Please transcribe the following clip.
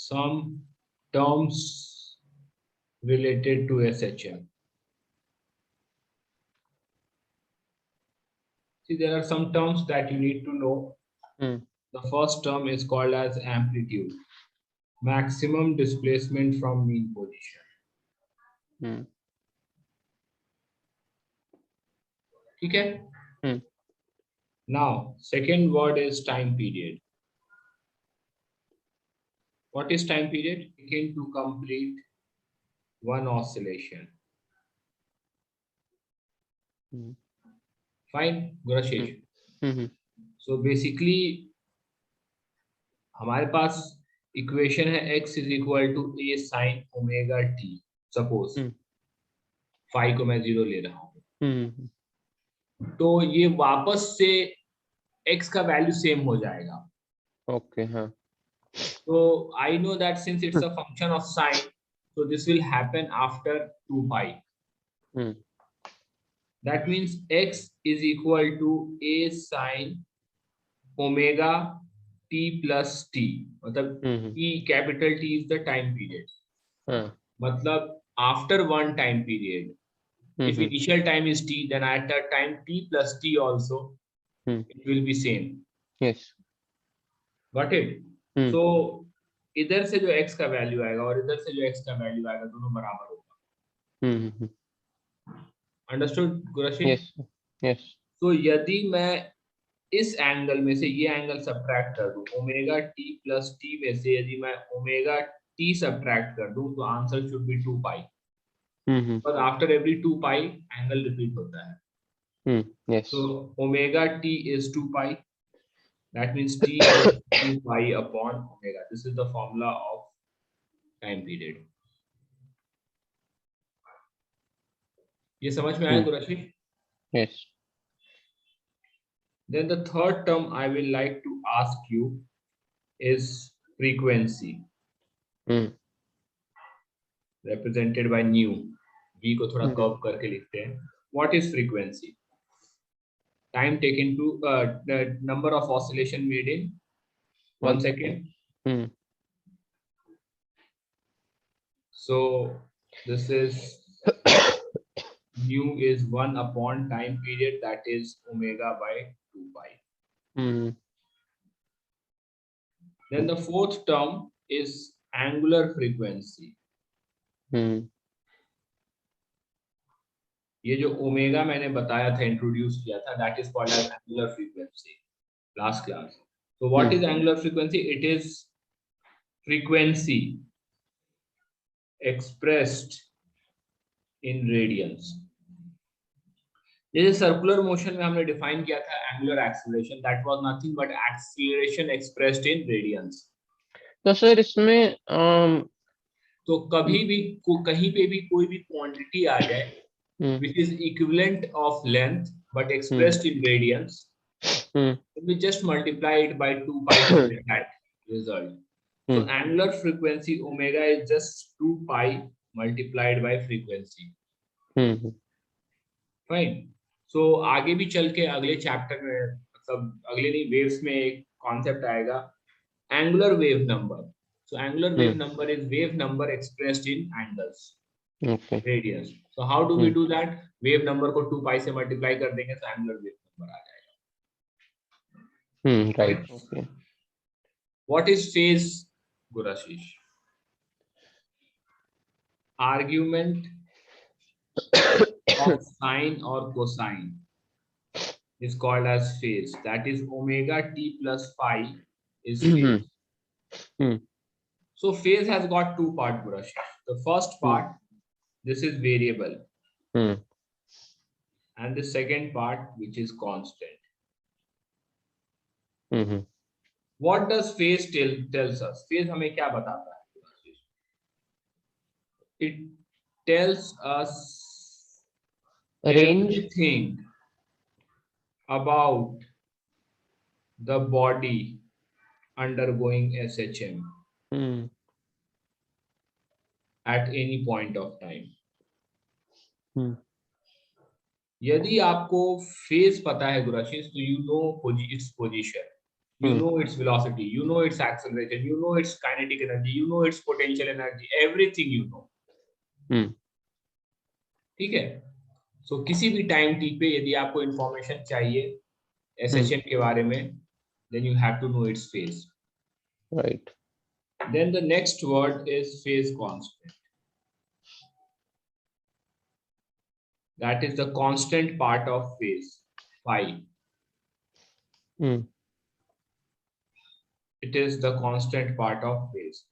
some terms related to SHM. See, there are some terms that you need to know. The first term is called as amplitude, maximum displacement from mean position. Okay. Now, second word is time period. What is time period? Taken to complete one oscillation. Fine, Gurashesh. So basically, हमारे पास equation है x is equal to a sin omega t. Suppose phi को मैं 0 ले रहा हूँ, तो ये वापस से x का वैल्यू सेम हो जाएगा. ओके, हाँ. So I know that since it's a function of sine, so this will happen after 2 pi. That means x is equal to a sin omega t plus t. मतलब t, capital T is the time period. मतलब after one time period, if initial time is t, then at that time t plus t also it will be same. Yes. Got it? So इधर से जो x का value आएगा और इधर से जो x का वैल्यू आएगा दोनों बराबर होगा. अंडरस्टूड गुरशील? Yes. Yes. तो यदि मैं इस एंगल में से ये एंगल सब्ट्रैक्ट कर दूं, ओमेगा टी प्लस टी में से यदि मैं ओमेगा टी सब्ट्रैक्ट कर दूं, तो answer should be 2 pi. But after every 2 pi angle repeat होता है. Yes. So omega t is 2 pi. That means t is 2 pi upon omega. This is the formula of time period. ये समझ में आया Gurshi? Yes. Then the third term I will like to ask you is frequency. Represented by nu. V को थोड़ा curve करके लिखते हैं. What is frequency? Time taken to the number of oscillation made in 1 second. So this is nu is 1 upon time period, that is omega by 2 pi. Then the fourth term is angular frequency. ये जो omega मैंने बताया था, introduce किया था, that is called as angular frequency last class. So what is angular frequency? It is frequency expressed in radians. जैसे circular motion में हमने डिफाइन किया था angular acceleration, that was nothing but acceleration expressed in radiance. तो sir इसमें तो कभी भी कहीं पे भी कोई भी क्वांटिटी आ जाए which is equivalent of length but expressed in radians, we just multiply it by 2 pi to get that result. So angular frequency omega is just 2 pi multiplied by frequency. Fine. So आगे भी चल के अगले chapter में, मतलब अगले नहीं, waves में एक कॉन्सेप्ट आएगा angular wave number. So angular wave number is wave number expressed in angles. Okay. Radians. So how do we do that? Wave number को 2 pi से multiply कर देंगे तो angular wave number आ जाएगा. Right. Okay. What is phase, Gurashish? Argument of sine or cosine is called as phase. That is omega t plus phi is phase. So phase has got two parts, Gurashish. The first part, this is variable, and the second part, which is constant. What does phase tells us? Phase हमें क्या बताता है? It tells us everything about the body undergoing SHM at any point of time. यदि आपको phase पता है गुराशीष, तो you know its position. You know its velocity, you know its acceleration, you know its kinetic energy, you know its potential energy, everything you know. ठीक है. So किसी भी time T पे यदि आपको इंफॉर्मेशन चाहिए SHM के बारे में, then you have to know its phase. Right. Then the next word is phase constant. That is the constant part of phase, phi. It is the constant part of phase.